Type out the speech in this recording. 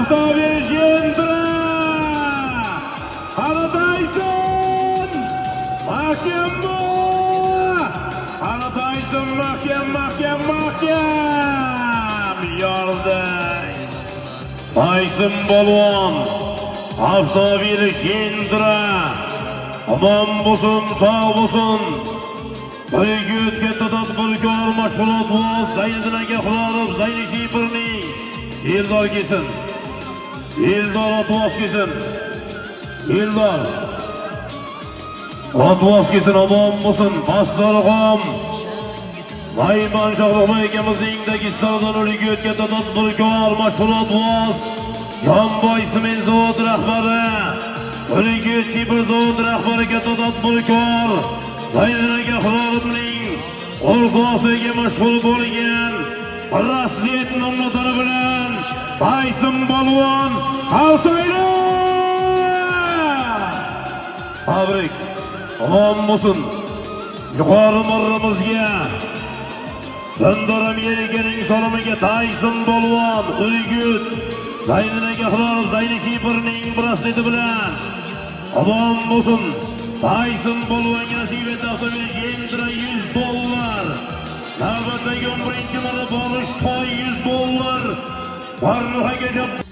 Avtovejendra Tayson mahkam yordi. Tayson Polvon Avtovejendra omon bo'lsin, sog' bo'lsin. Birga o'tgan tadbirkor mashg'ulot voz Zayniddin aka Xulorov Zayni Shipirning Eldor kelsin. Eldor otvoz kelsin. Eldor otvoz kelsin, omon bo'lsin. Bastorxon Mayman Shohruxboy akamizning Dagestondan o'rniga o'tgan tadbirkor mashg'ulot voz Jonboy sement zavod rahbari, o'rniga Chipir zavod rahbariga tadbirkor Zayniddin aka Xulorovning o'rg'osiga mashg'ul bo'lgan Raslet nomlari bilan Tayson Polvon Havsoyli. Tabrik. Omon bo'lsin. Yuqori marramizga Sandor Amerikaning salamiga Tayson Polvon Urgut Zayniddin aka Xulorov Zayni Shipirning brasleti bilan omon bo'lsin. Tayson Polvonga nasib etdi Avtovejendra $100. Navbatdagi 11-marta borish to'y $100. Farruh aka